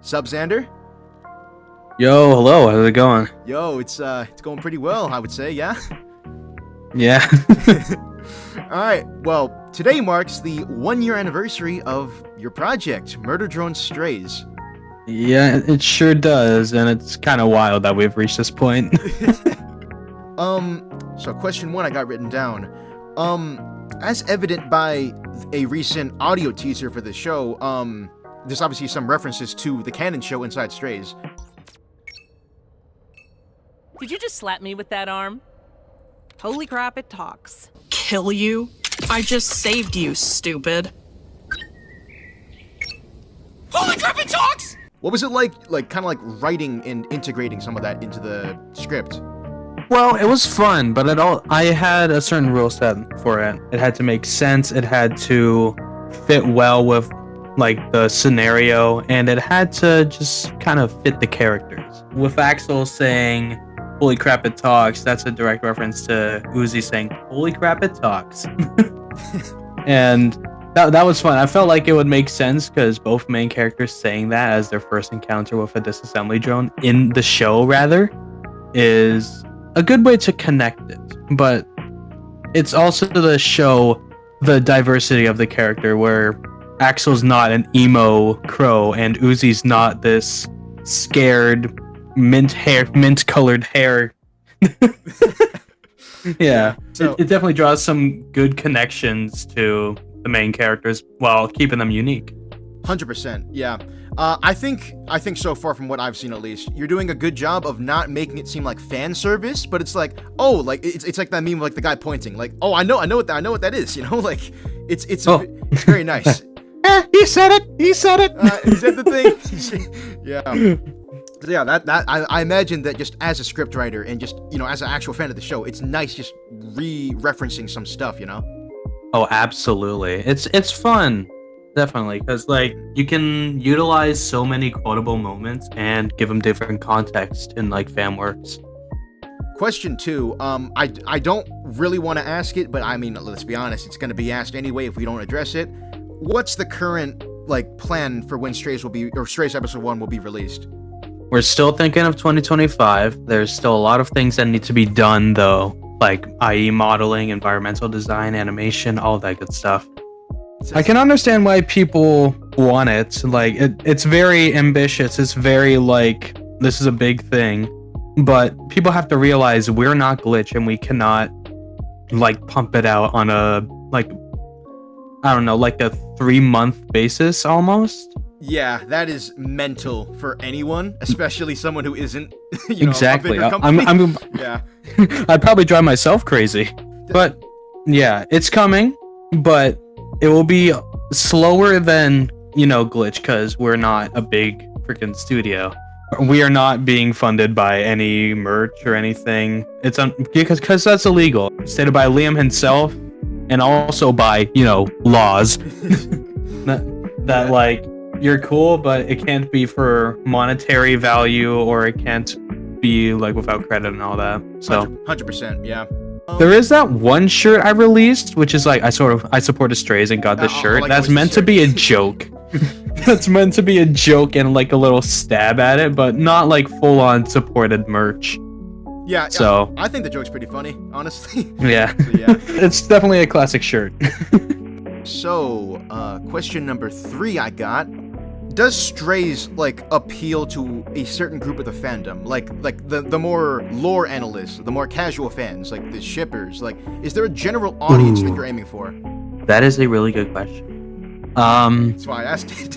Sup, Zander? Yo, hello. How's it going? Yo, it's going pretty well, I would say, yeah? Yeah. Alright, well, today marks the 1-year anniversary of your project, Murder Drone Strays. Yeah, it sure does, and it's kind of wild that we've reached this point. So question 1 I got written down. As evident by a recent audio teaser for the show, there's obviously some references to the canon show Inside Strays. Did you just slap me with that arm? Holy crap, it talks. Kill you? I just saved you, stupid. Holy crap, it talks! What was it like kind of like writing and integrating some of that into the script? Well, it was fun, but I had a certain rule set for it. It had to make sense. It had to fit well with like the scenario, and it had to just kind of fit the characters. With Axel saying, "Holy crap, it talks," that's a direct reference to Uzi saying, "Holy crap, it talks." And that was fun. I felt like it would make sense because both main characters saying that as their first encounter with a disassembly drone in the show, rather, is a good way to connect it. But it's also to show the diversity of the character, where Axel's not an emo crow and Uzi's not this scared mint-colored hair. Yeah, So- it definitely draws some good connections to the main characters while keeping them unique. 100%, yeah. I think so far from what I've seen, at least, you're doing a good job of not making it seem like fan service, but it's like, oh, like it's like that meme of like the guy pointing, like, oh, I know what that is, you know, like it's very nice. He said it. Is that the thing? Yeah. So yeah, that I imagine that just as a scriptwriter and just, you know, as an actual fan of the show, it's nice just re-referencing some stuff, you know. Oh, absolutely. It's fun. Definitely, because like you can utilize so many quotable moments and give them different context in like fan works. Question 2, I don't really want to ask it, but I mean, let's be honest, it's going to be asked anyway if we don't address it. What's the current like plan for when Strays episode 1 will be released? We're still thinking of 2025. There's still a lot of things that need to be done though, like IE modeling, environmental design, animation, all that good stuff. I can understand why people want it. Like it's very ambitious. It's very like, this is a big thing, but people have to realize we're not Glitch and we cannot like pump it out on a like, I don't know, like a 3-month basis almost. Yeah, that is mental for anyone, especially someone who isn't, you Exactly. know, a bigger company. I'm Yeah. I'd probably drive myself crazy. But yeah, it's coming, but it will be slower than, you know, Glitch, because we're not a big freaking studio. We are not being funded by any merch or anything. It's because that's illegal. Stated by Liam himself, and also by, you know, laws. that like, you're cool, but it can't be for monetary value, or it can't be like without credit and all that. So 100%, yeah. there is that one shirt I released, which is like I supported Strays and got this shirt. like That's the meant to shirt. be a joke. That's meant to be a joke and like a little stab at it, but not like full on supported merch. Yeah, So I think the joke's pretty funny, honestly. yeah, So, yeah. it's definitely a classic shirt. So, question number 3 I got. Does Strays, like, appeal to a certain group of the fandom? Like the more lore analysts, the more casual fans, like the shippers? Like, is there a general audience that Ooh. you're aiming for? That is a really good question. That's why I asked it.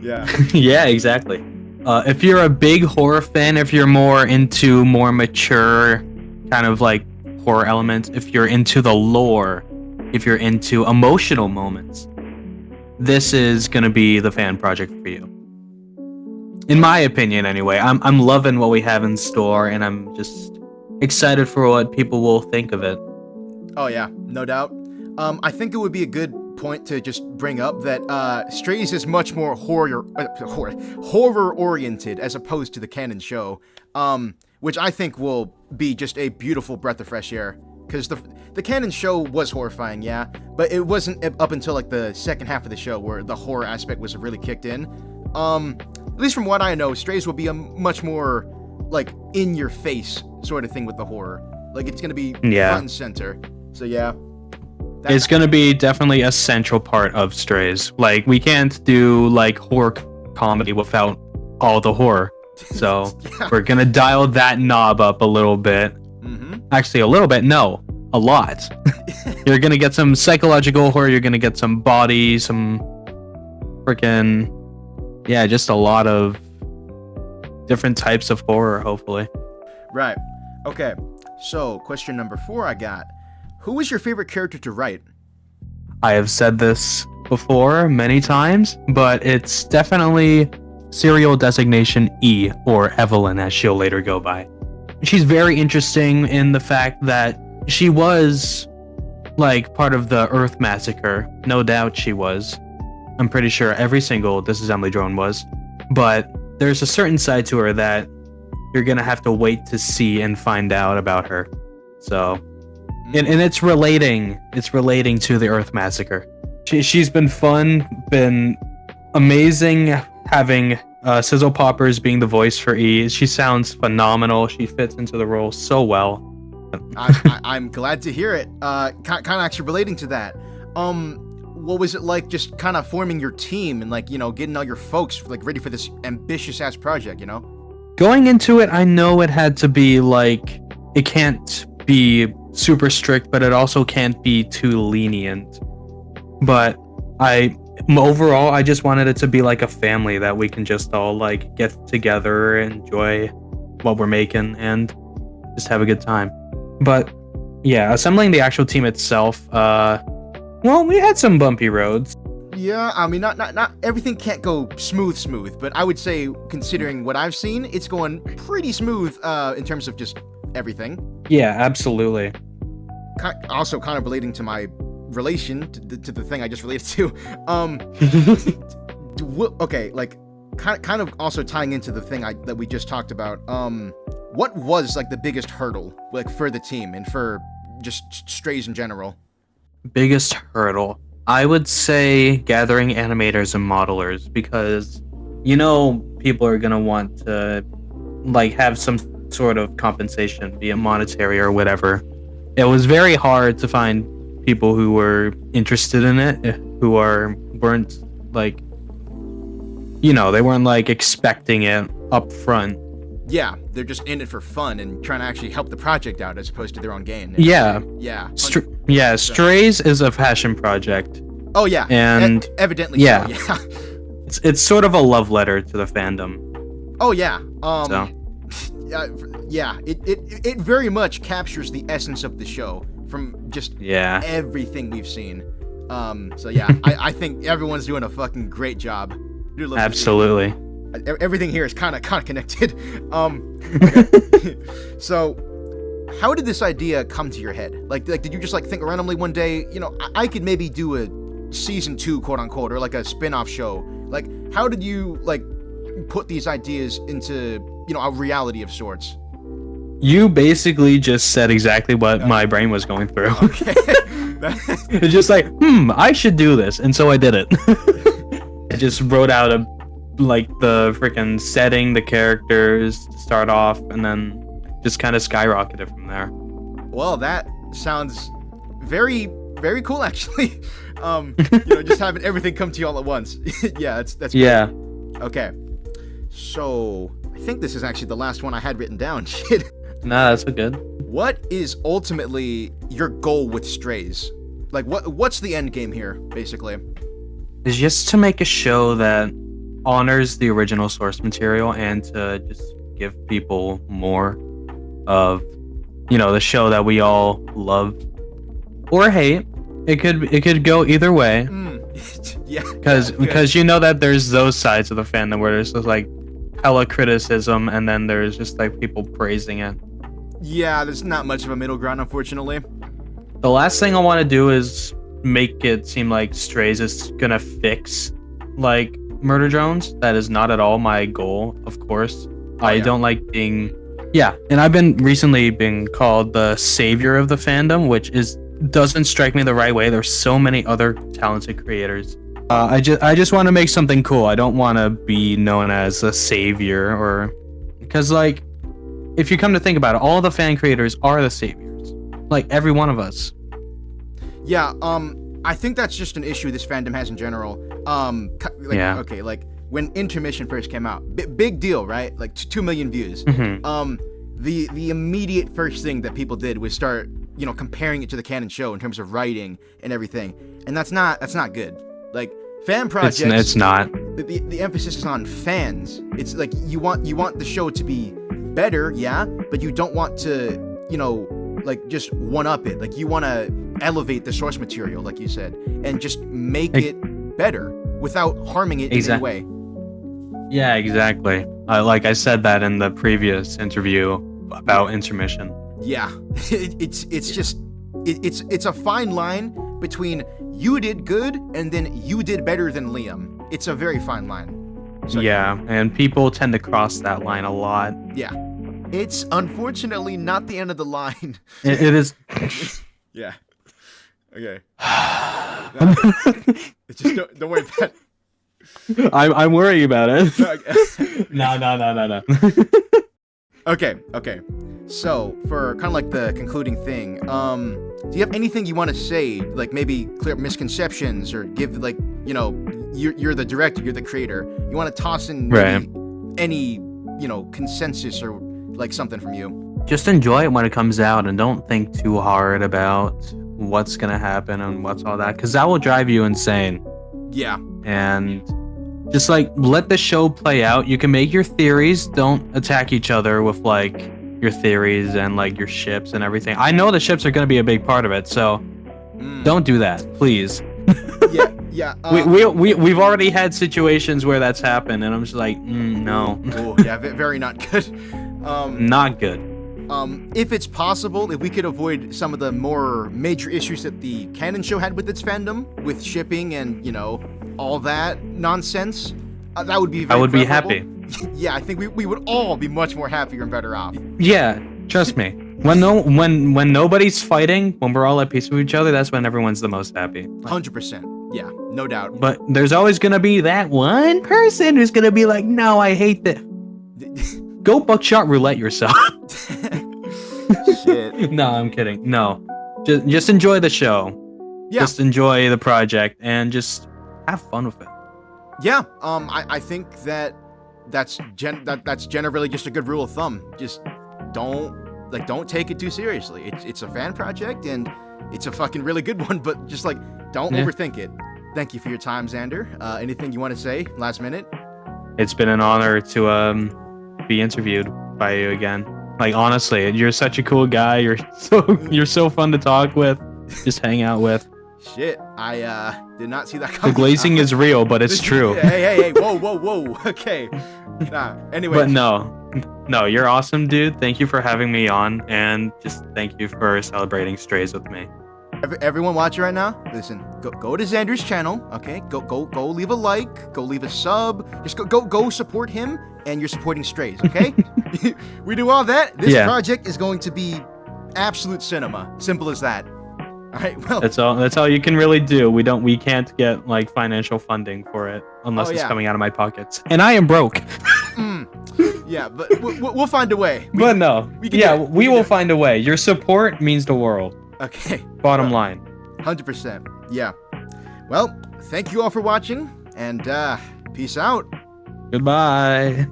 Yeah. Yeah, exactly. If you're a big horror fan, if you're more into more mature kind of like horror elements, if you're into the lore, if you're into emotional moments, this is going to be the fan project for you. In my opinion, anyway. I'm loving what we have in store, and I'm just excited for what people will think of it. Oh yeah, no doubt. I think it would be a good point to just bring up that Strays is much more horror oriented as opposed to the canon show, which I think will be just a beautiful breath of fresh air. Because the canon show was horrifying, yeah, but it wasn't up until like the second half of the show where the horror aspect was really kicked in. At least from what I know, Strays will be a much more like in your face sort of thing with the horror. Like it's gonna be front and center. So yeah. It's gonna be definitely a central part of Strays. Like we can't do like horror comedy without all the horror. So we're gonna dial that knob up a little bit. Actually, a little bit. No, a lot. You're gonna get some psychological horror. You're gonna get some body, some freaking just a lot of different types of horror. Hopefully. Right. Okay. So question number 4 I got. Who is your favorite character to write? I have said this before many times, but it's definitely serial designation E, or Evelyn as she'll later go by. She's very interesting in the fact that she was like part of the Earth Massacre. No doubt she was. I'm pretty sure every single Disassembly drone was. But there's a certain side to her that you're gonna have to wait to see and find out about her. So and it's relating to the Earth Massacre. She's been fun, been amazing having Sizzle Poppers being the voice for E. She sounds phenomenal. She fits into the role so well. I'm glad to hear it. Kind of actually relating to that. What was it like just kind of forming your team and like, getting all your folks like ready for this ambitious ass project, Going into it, I know it had to be like, it can't be super strict, but it also can't be too lenient. But overall, I just wanted it to be like a family that we can just all like get together, enjoy what we're making, and just have a good time. But yeah, assembling the actual team itself, well, we had some bumpy roads. Yeah, I mean, not everything can't go smooth, but I would say, considering what I've seen, it's going pretty smooth in terms of just everything. Yeah, absolutely. Also, kind of relating to my relation to the thing I just related to. Okay, like kind of also tying into the thing that we just talked about. What was like the biggest hurdle like for the team and for just Strays in general? Biggest hurdle, I would say gathering animators and modelers, because people are gonna want to like have some sort of compensation, be it monetary or whatever. It was very hard to find people who were interested in it, who weren't like, they weren't like expecting it up front. Yeah, they're just in it for fun and trying to actually help the project out as opposed to their own gain. Yeah. Strays is a passion project. Oh yeah, and evidently, yeah, so, yeah. It's sort of a love letter to the fandom. Oh yeah, so. Yeah, it very much captures the essence of the show from just everything we've seen. So yeah, I think everyone's doing a fucking great job. Absolutely. Everything here is kind of connected. Okay. So, how did this idea come to your head? Like did you just like think randomly one day, I could maybe do a season 2, quote unquote, or like a spin-off show? Like, how did you like put these ideas into, a reality of sorts? You basically just said exactly what my brain was going through. Okay. It's just like, I should do this, and so I did it. I just wrote out the freaking setting, the characters to start off, and then just kind of skyrocketed from there. Well, that sounds very, very cool, actually. Just having everything come to you all at once. Yeah, that's great. Yeah. Okay. So, I think this is actually the last one I had written down. Shit. Nah, that's good. What is ultimately your goal with Strays? Like, what's the end game here, basically? It's just to make a show that honors the original source material and to just give people more of, the show that we all love or hate. It could go either way. Yeah. Because that there's those sides of the fandom where there's just like hella criticism, and then there's just like people praising it. Yeah, there's not much of a middle ground, unfortunately. The last thing I want to do is make it seem like Strays is gonna fix like murder drones. That is not at all my goal, of course. I don't like being and I've been recently being called the savior of the fandom, which doesn't strike me the right way. There's so many other talented creators I just want to make something cool. I don't want to be known as a savior or because like if you come to think about it, all the fan creators are the saviors. Like every one of us. Yeah, I think that's just an issue this fandom has in general. Yeah. Okay, like when Intermission first came out, big deal, right? Like 2 million views. The immediate first thing that people did was start, comparing it to the canon show in terms of writing and everything, and that's not good. Like fan projects, it's not. The emphasis is on fans. It's like you want the show to be better, yeah, but you don't want to, like just one up it. Like you want to elevate the source material, like you said, and just make it better without harming it in any way. Yeah, exactly. Like I said that in the previous interview about Intermission. Yeah, it's a fine line between you did good and then you did better than Liam. It's a very fine line. So, yeah, and people tend to cross that line a lot. Yeah, it's unfortunately not the end of the line. It is. Yeah. Okay. It's just don't worry about it. I'm worried about it. No. Okay. So, for kind of like the concluding thing, do you have anything you want to say, like maybe clear up misconceptions or give like, you're the director, you're the creator. You want to toss in any, consensus or like something from you? Just enjoy it when it comes out and don't think too hard about what's going to happen and what's all that, because that will drive you insane. Yeah. And just like let the show play out. You can make your theories. Don't attack each other with like your theories and like your ships and everything. I know the ships are going to be a big part of it, so don't do that, please. Yeah. We've already had situations where that's happened, and I'm just like, no. Oh, yeah, very not good. Not good. If it's possible, if we could avoid some of the more major issues that the canon show had with its fandom, with shipping and, all that nonsense, that would be very I would be preferable. happy. Yeah, I think we would all be much more happier and better off. Yeah, trust me. When nobody's fighting, when we're all at peace with each other, that's when everyone's the most happy. 100%. Yeah, no doubt. But there's always gonna be that one person who's gonna be like, no, I hate that. Go buckshot roulette yourself. Shit. No, I'm kidding. No, just enjoy the show. Yeah. Just enjoy the project and just have fun with it. Yeah. I think that's generally just a good rule of thumb. Just don't take it too seriously. It's a fan project and it's a fucking really good one, but just like don't overthink it. Thank you for your time, Zander. Anything you want to say last minute? It's been an honor to be interviewed by you again. Like honestly, you're such a cool guy. You're so fun to talk with, just hang out with. Shit, I did not see that coming. The glazing is real, but it's true. Hey, whoa. Okay. Nah, anyway. But no, you're awesome, dude. Thank you for having me on, and just thank you for celebrating Strays with me. Everyone watching right now, listen. Go to Zander's channel, okay? Go leave a like, go leave a sub. Just go support him, and you're supporting Strays, okay? We do all that. This project is going to be absolute cinema. Simple as that. All right, well, that's all you can really do. We can't get like financial funding for it unless it's coming out of my pockets, and I am broke. Yeah, but we'll find a way. We will find a way. Your support means the world. Okay. Bottom line. 100%. Yeah. Well, thank you all for watching, and peace out. Goodbye.